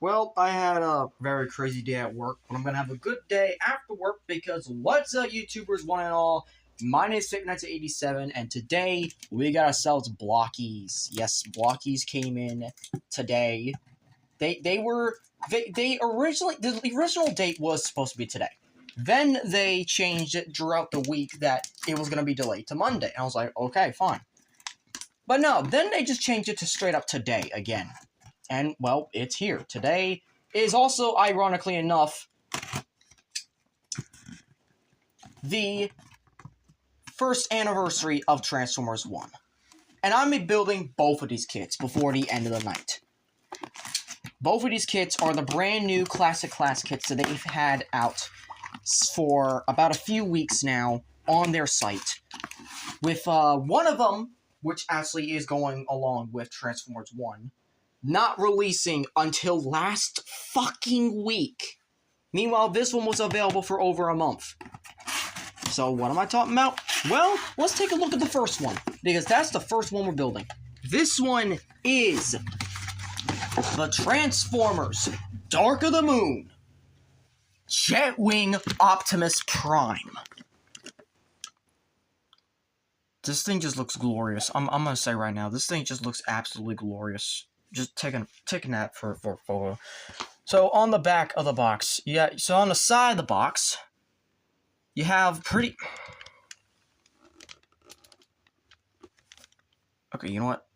Well, I had a very crazy day at work, but I'm gonna have a good day after work because what's up, YouTubers, one and all? My name is Fake1987, and today we got ourselves Blokees. Yes, Blokees came in today. They originally the original date was supposed to be today. Then they changed it throughout the week that it was gonna be delayed to Monday. And I was like, okay, fine. But no, then they just changed it to straight up today again. And, well, it's here. Today is also, ironically enough, the first anniversary of Transformers 1. And I'm building both of these kits before the end of the night. Both of these kits are the brand new Classic Class kits that they've had out for about a few weeks now on their site. With one of them, which actually is going along with Transformers 1, not releasing until last fucking week. Meanwhile, this one was available for over a month. So what am I talking about? Well, let's take a look at the first one, because that's the first one we're building. This one is the Transformers Dark of the Moon Jetwing Optimus Prime. This thing just looks glorious. I'm gonna say right now, this thing just looks absolutely glorious. Just taking that for a photo. So on the back of the box, so on the side of the box, you have pretty. Okay, you know what?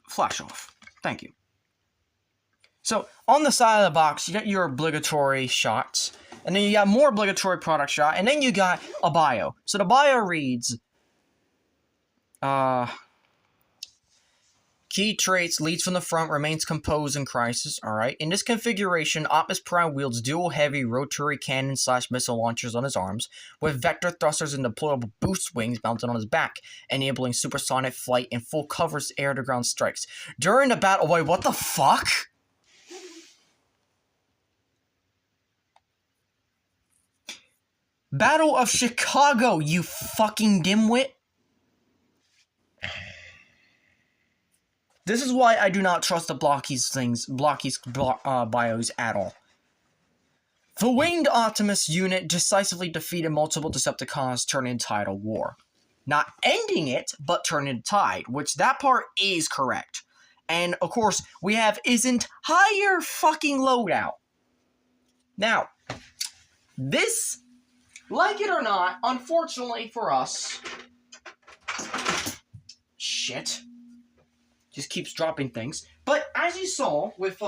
Flash off. Thank you. So on the side of the box, you got your obligatory shots, and then you got more obligatory product shot, and then you got a bio. So the bio reads, key traits, leads from the front, remains composed in crisis. Alright. In this configuration, Optimus Prime wields dual heavy rotary cannon/missile launchers on his arms, with vector thrusters and deployable boost wings mounted on his back, enabling supersonic flight and full coverage air-to-ground strikes. During the battle... Wait, what the fuck? Battle of Chicago, you fucking dimwit! This is why I do not trust the Blokees bios at all. The Winged Optimus unit decisively defeated multiple Decepticons, turning the tide of war. Not ending it, but turning the tide, which that part is correct. And, of course, we have his entire fucking loadout. Now, this, like it or not, unfortunately for us... Shit. Just keeps dropping things. But as you saw with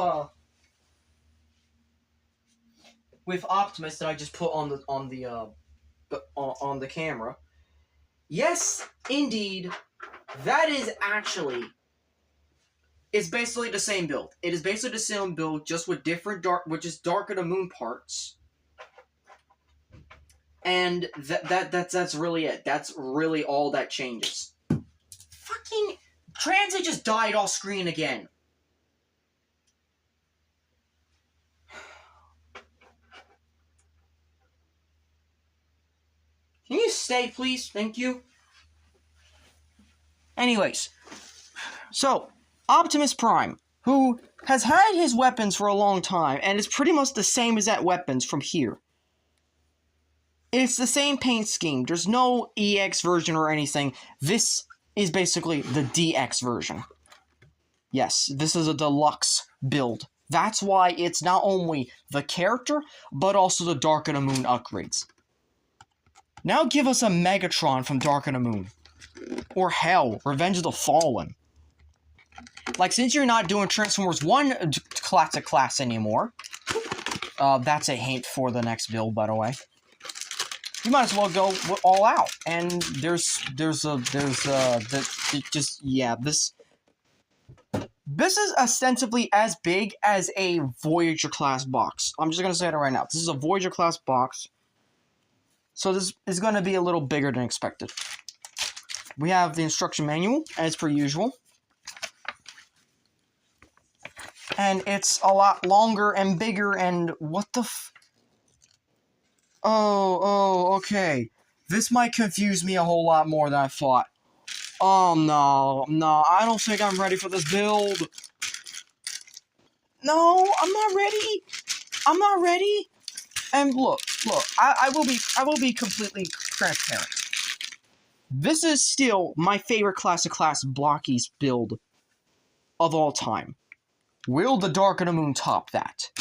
Optimus that I just put on the camera, yes, indeed, that is actually, it's basically the same build. It is basically the same build, just with different Dark of the Moon parts. And that's really it. That's really all that changes. Fucking Transit just died off screen again. Can you stay, please? Thank you. Anyways, so Optimus Prime, who has had his weapons for a long time, and is pretty much the same as that weapons from here. It's the same paint scheme. There's no EX version or anything. This is basically the DX version. Yes, this is a deluxe build. That's why it's not only the character, but also the Dark of the Moon upgrades. Now give us a Megatron from Dark of the Moon. Or hell, Revenge of the Fallen. Like, since you're not doing Transformers 1 Classic Class anymore, that's a hint for the next build, by the way. You might as well go all out, and this is ostensibly as big as a Voyager class box. I'm just gonna say it right now. This is a Voyager class box, so this is gonna be a little bigger than expected. We have the instruction manual, as per usual, and it's a lot longer and bigger. And what the Oh, okay. This might confuse me a whole lot more than I thought. Oh, no, I don't think I'm ready for this build. No, I'm not ready. I'm not ready. And look, I will be completely transparent. This is still my favorite classic class Blokees build of all time. Will the Dark of the Moon top that?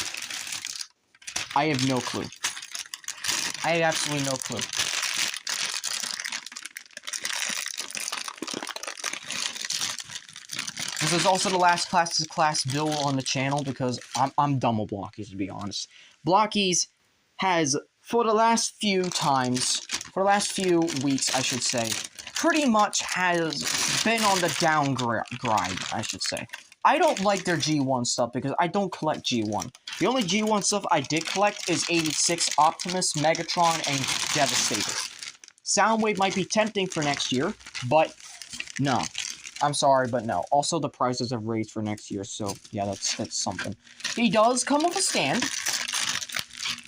I have no clue. I have absolutely no clue. This is also the last classic class build on the channel because I'm done with Blokees, to be honest. Blokees has, for the last few weeks, I should say, pretty much has been on the downgrade, I should say. I don't like their G1 stuff because I don't collect G1. The only G1 stuff I did collect is 86, Optimus, Megatron, and Devastator. Soundwave might be tempting for next year, but no. I'm sorry, but no. Also, the prices have raised for next year, so yeah, that's something. He does come with a stand.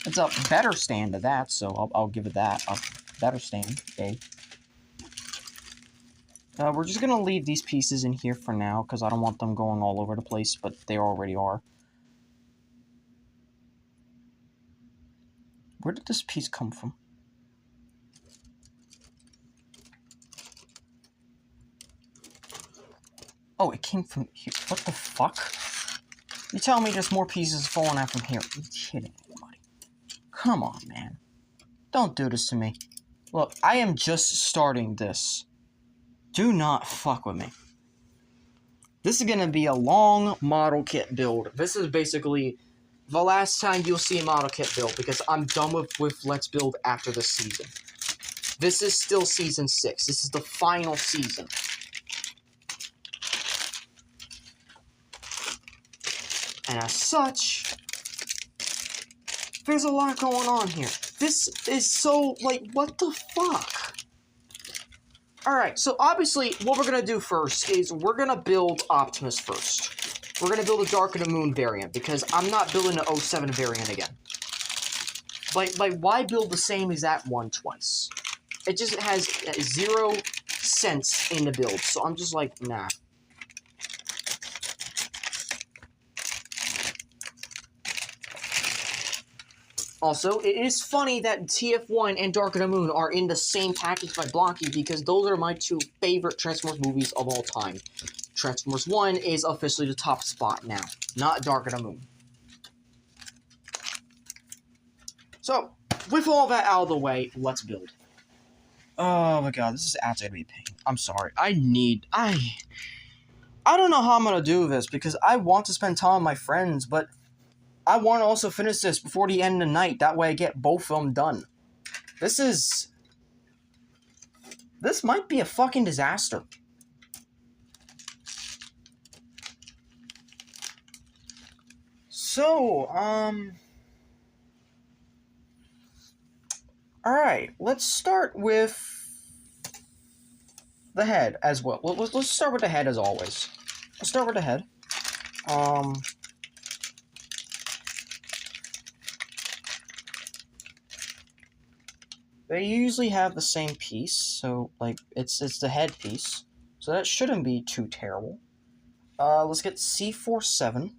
It's a better stand to that, so I'll give it that. A better stand, okay. We're just gonna leave these pieces in here for now, because I don't want them going all over the place, but they already are. Where did this piece come from? Oh, it came from here. What the fuck? You telling me there's more pieces falling out from here? Are you kidding me, buddy? Come on, man. Don't do this to me. Look, I am just starting this. Do not fuck with me. This is gonna be a long model kit build. This is basically the last time you'll see a model kit build because I'm done with Let's Build after this season. This is still Season 6. This is the final season. And as such, there's a lot going on here. This is so, like, what the fuck? Alright, so obviously, what we're gonna do first is we're gonna build Optimus first. We're gonna build a Dark of the Moon variant, because I'm not building an 07 variant again. Like, why build the same exact one twice? It just has 0 sense in the build, so I'm just like, nah. Also, it is funny that TF1 and Dark of the Moon are in the same package by Blokees because those are my 2 favorite Transformers movies of all time. Transformers 1 is officially the top spot now, not Dark of the Moon. So, with all that out of the way, let's build. Oh my god, this is absolutely gonna be a pain. I'm sorry. I don't know how I'm gonna do this because I want to spend time with my friends, but I want to also finish this before the end of the night. That way I get both of them done. This might be a fucking disaster. So, alright, let's start with the head as well. Let's start with the head as always. Let's start with the head. They usually have the same piece, so, like, it's the head piece. So that shouldn't be too terrible. Let's get C47.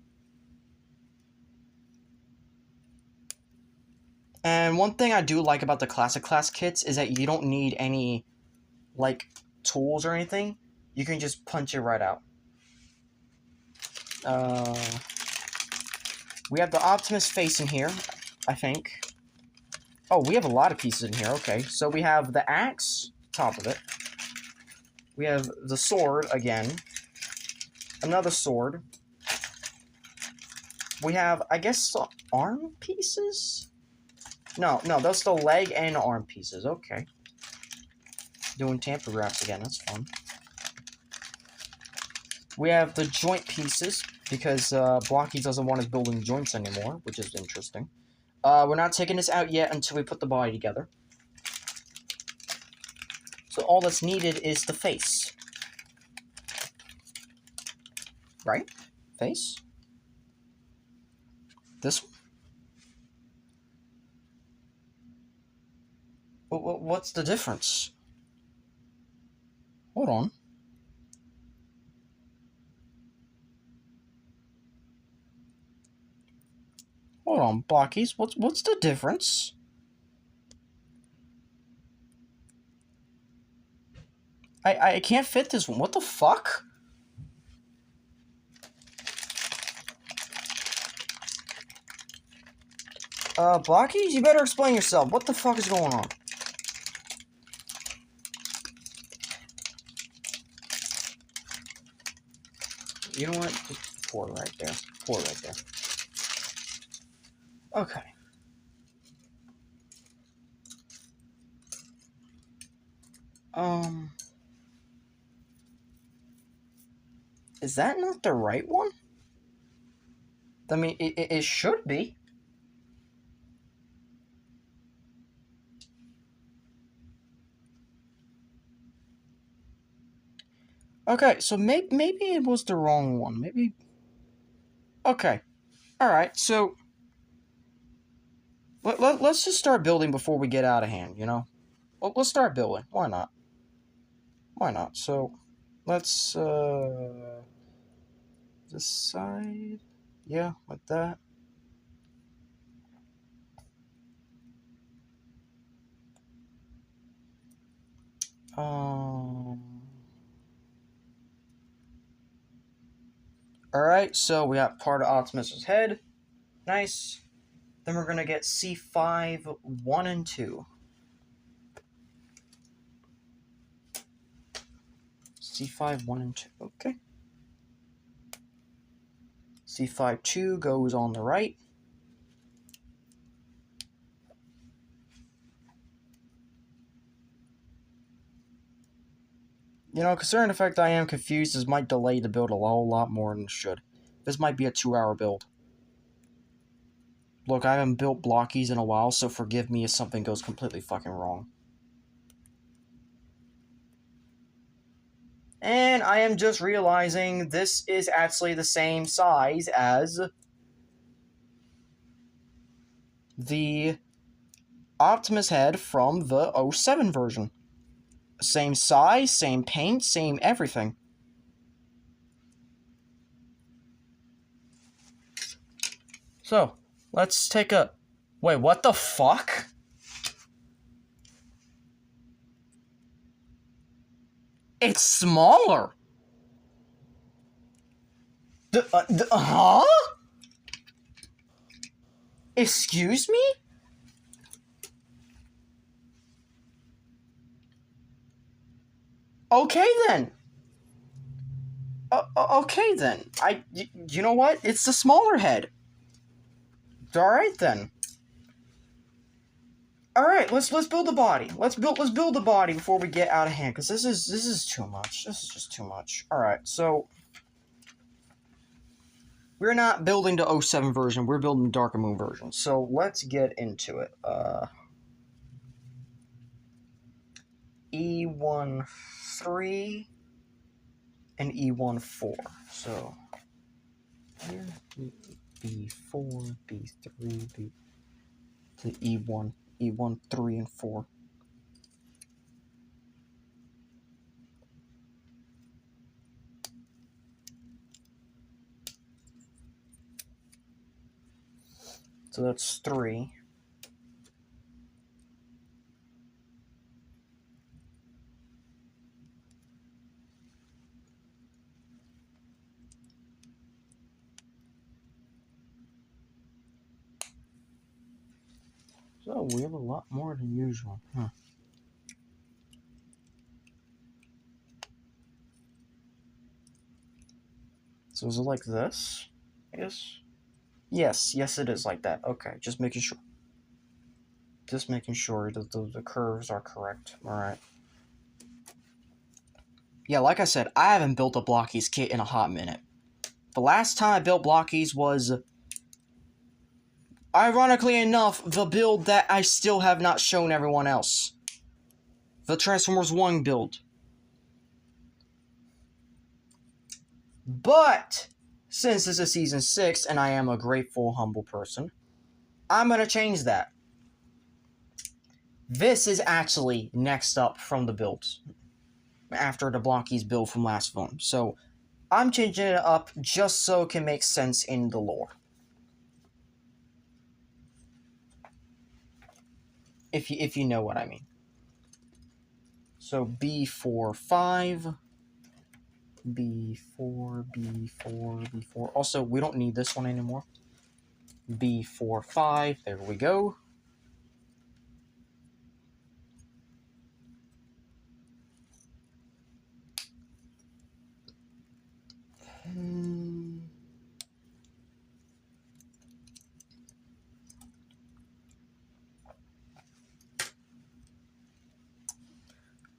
And one thing I do like about the Classic Class kits is that you don't need any, like, tools or anything. You can just punch it right out. We have the Optimus face in here, I think. Oh, we have a lot of pieces in here, okay. So we have the axe, top of it. We have the sword, again. Another sword. We have, I guess, the arm pieces? No, that's the leg and arm pieces, okay. Doing tamper wraps again, that's fun. We have the joint pieces, because Blokees doesn't want us building joints anymore, which is interesting. We're not taking this out yet until we put the body together. So all that's needed is the face. Right? Face? This one? What's the difference? Hold on. Hold on, Blokees. What's the difference? I can't fit this one. What the fuck? Blokees, you better explain yourself. What the fuck is going on? You know what? Just pour it right there. Pour it right there. Okay. Is that not the right one? I mean, it should be. Okay, so maybe it was the wrong one. Maybe... Okay. Alright, so... Let's just start building before we get out of hand, you know? Let's start building. Why not? Why not? So, let's, this side... Yeah, like that. Alright, so we got part of Optimus's head. Nice. Then we're gonna get C5, 1 and 2. C5, 1 and 2. Okay. C5, 2 goes on the right. You know, considering the fact I am confused, this might delay the build a whole lot more than it should. This might be a 2-hour build. Look, I haven't built Blokees in a while, so forgive me if something goes completely fucking wrong. And I am just realizing this is actually the same size as the Optimus head from the 07 version. Same size, same paint, same everything. So, let's take a... Wait, what the fuck? It's smaller! Huh? Excuse me? Okay then. Okay then. You know what? It's the smaller head. Alright then. Alright, let's build the body. Let's build the body before we get out of hand, because this is too much. This is just too much. Alright, so we're not building the 07 version, we're building the Darker Moon version. So let's get into it. E1-3 and E1-4. So here, B4, B3, B to E1, E1, 3, and 4. So that's 3. So we have a lot more than usual. Huh. So is it like this? I guess? Yes, it is like that. Okay, just making sure. Just making sure that the curves are correct. Alright. Yeah, like I said, I haven't built a Blokees kit in a hot minute. The last time I built Blokees was, ironically enough, the build that I still have not shown everyone else. The Transformers 1 build. But, since this is Season 6, and I am a grateful, humble person, I'm gonna change that. This is actually next up from the builds. After the Blokees build from last film. So, I'm changing it up just so it can make sense in the lore. if you know what I mean. So B4, 5. B4, B4, B4. Also, we don't need this one anymore. B4, 5. There we go.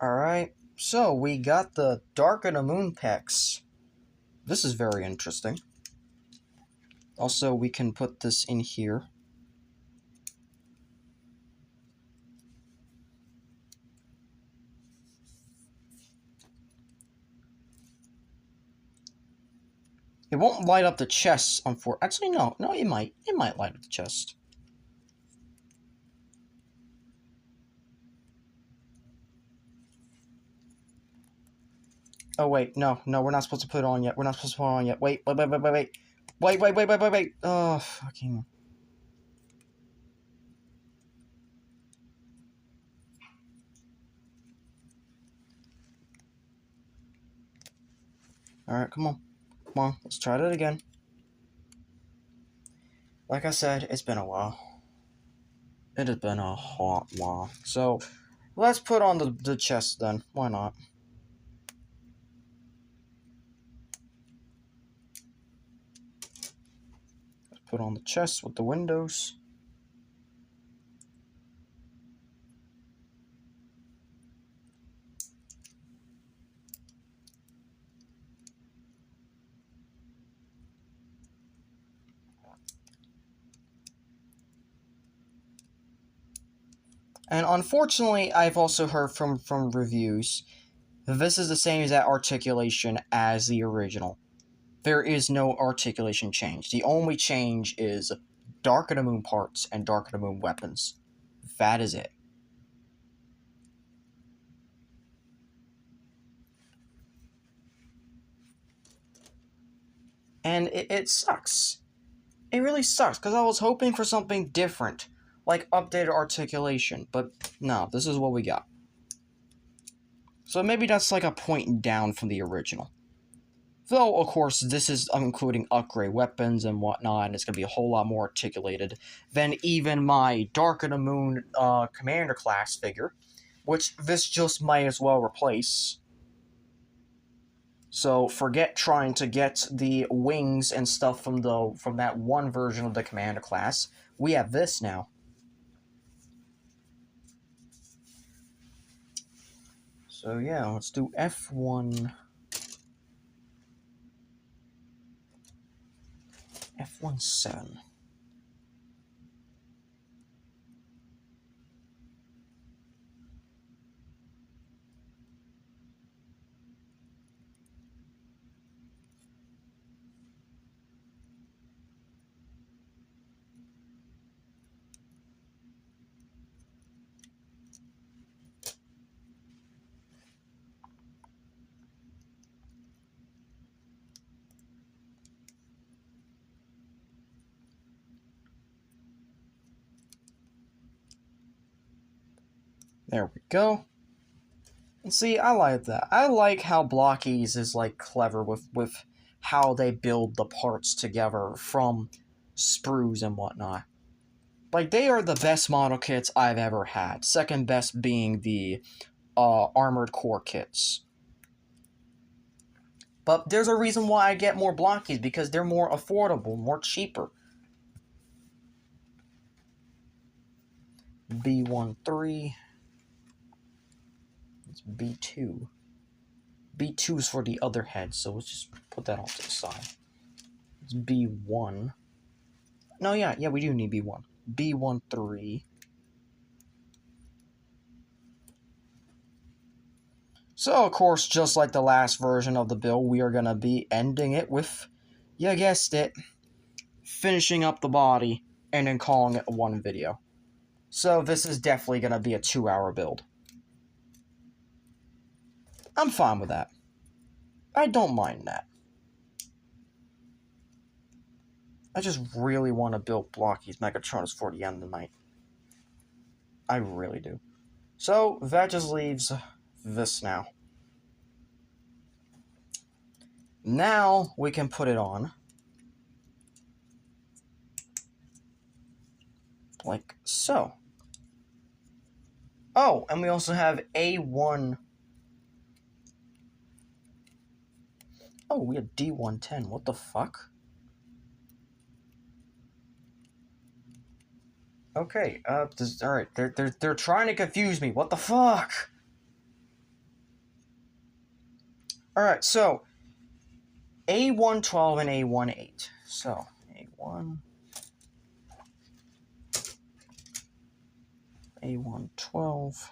Alright, so we got the Dark of the Moon pecs. This is very interesting. Also, we can put this in here. It won't light up the chest, actually, no, it might. It might light up the chest. Oh, wait, no, we're not supposed to put it on yet. We're not supposed to put it on yet. Wait. Wait. Oh, fucking... Alright, come on. Come on, let's try that again. Like I said, it's been a while. It has been a hot while. So, let's put on the chest then. Why not? Let's put on the chest with the windows. And unfortunately, I've also heard from reviews that this is the same exact articulation as the original. There is no articulation change. The only change is Dark of the Moon parts and Dark of the Moon weapons. That is it. And it sucks. It really sucks, because I was hoping for something different, like updated articulation, but no, this is what we got. So maybe that's like a point down from the original. Though, of course, this is including upgrade weapons and whatnot, and it's going to be a whole lot more articulated than even my Dark of the Moon Commander class figure, which this just might as well replace. So forget trying to get the wings and stuff from that one version of the Commander class. We have this now. So yeah, let's do F1. F17. There we go. And see, I like that. I like how Blokees is like clever with how they build the parts together from sprues and whatnot. Like, they are the best model kits I've ever had. Second best being the Armored Core kits. But there's a reason why I get more Blokees, because they're more affordable, more cheaper. B13. It's B2. B2 is for the other head, so let's just put that off to the side. It's B1. No, yeah, we do need B1. B13. So, of course, just like the last version of the build, we are going to be ending it with, you guessed it, finishing up the body and then calling it one video. So this is definitely going to be a 2-hour build. I'm fine with that. I don't mind that. I just really want to build Blokees Megatronus for the end of the night. I really do. So, that just leaves this now. Now, we can put it on. Like so. Oh, and we also have A1. Oh, we have D110. What the fuck? Okay, alright, they're trying to confuse me. What the fuck? Alright, so A112 and A18. So, A1, A112.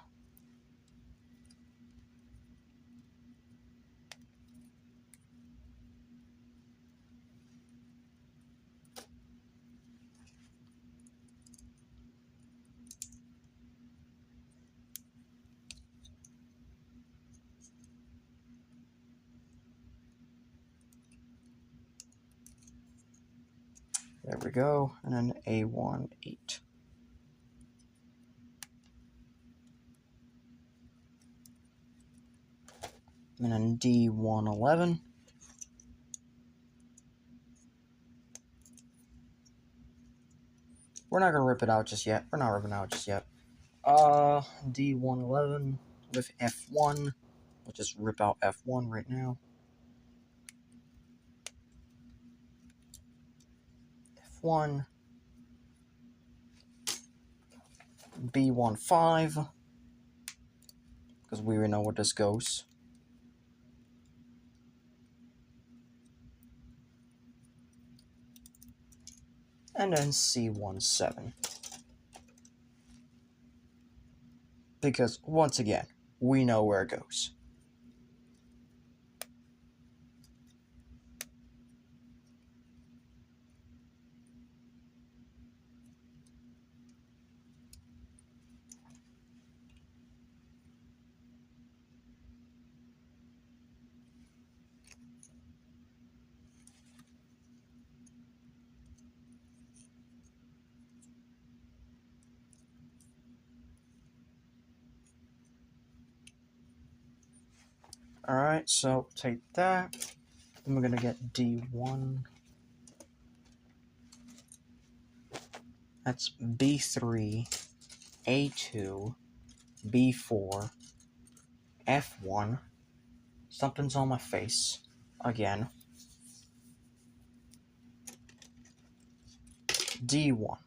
There we go, and then A18. And then D111. We're not gonna rip it out just yet. We're not ripping it out just yet. D111 with F1. We'll just rip out F1 right now. F1. B15. Because we already know where this goes. And then C17. Because, once again, we know where it goes. Alright, so take that. Then we're gonna get D1. That's B3, A2, B4, F1. Something's on my face. Again. D1.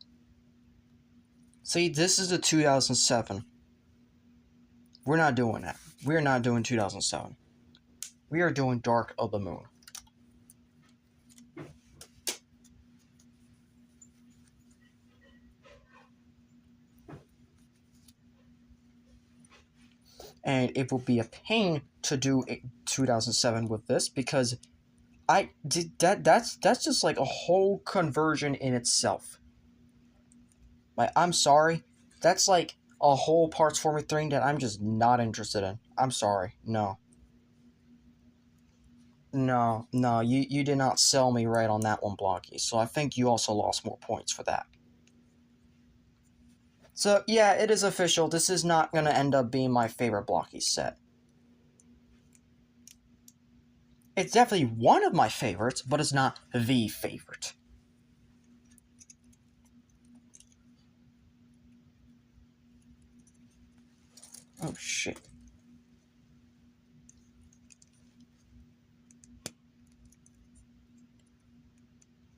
See, this is a 2007. We're not doing that. We're not doing 2007. We are doing Dark of the Moon. And it will be a pain to do 2007 with this because I did that's just like a whole conversion in itself. Like, I'm sorry, that's like a whole parts forming thing that I'm just not interested in. I'm sorry, no, you did not sell me right on that one, Blokees. So I think you also lost more points for that. So yeah, it is official. This is not gonna end up being my favorite Blokees set. It's definitely one of my favorites, but it's not the favorite. Oh, shit.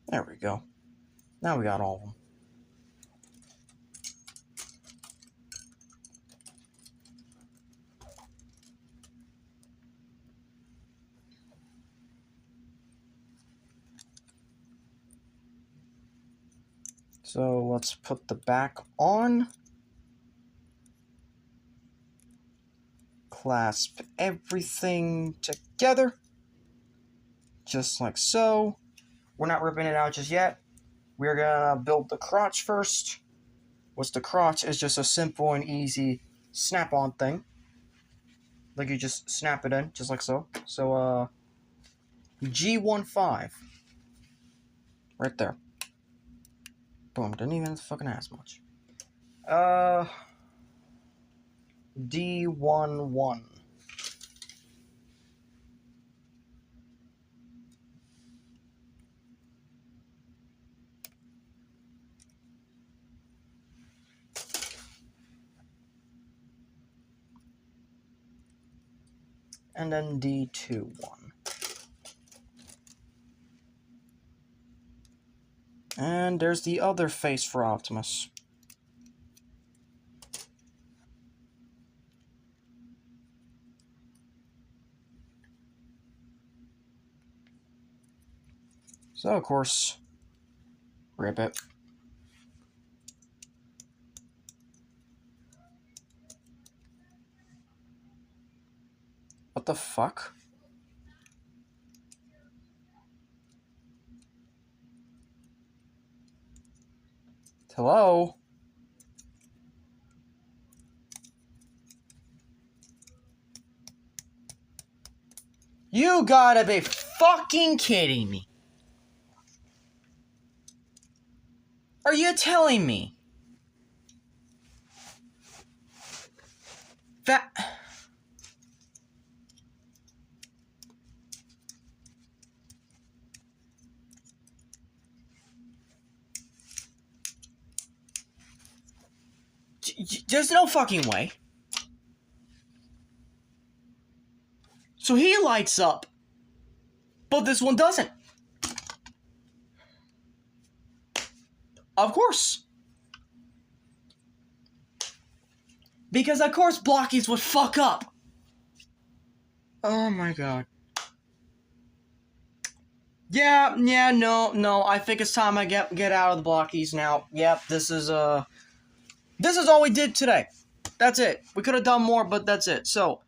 There we go. Now we got all of them. So let's put the back on. Clasp everything together. Just like so. We're not ripping it out just yet. We're gonna build the crotch first. What's the crotch is just a simple and easy snap-on thing. Like, you just snap it in, just like so. So, G15. Right there. Boom, didn't even fucking ask much. D11. And then D21. And there's the other face for Optimus. So, of course, rip it. What the fuck? Hello? You gotta be fucking kidding me. Are you telling me that... There's no fucking way. So he lights up, but this one doesn't. Of course. Because of course Blokees would fuck up. Oh my god. Yeah, no, I think it's time I get out of the Blokees now. Yep, this is all we did today. That's it. We could have done more, but that's it. So,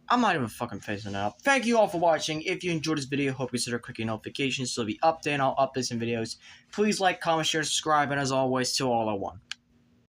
I'm not even fucking facing it up. Thank you all for watching. If you enjoyed this video, hope you consider clicking notifications so you'll be updated on all updates and videos. Please like, comment, share, subscribe, and as always, till all are one.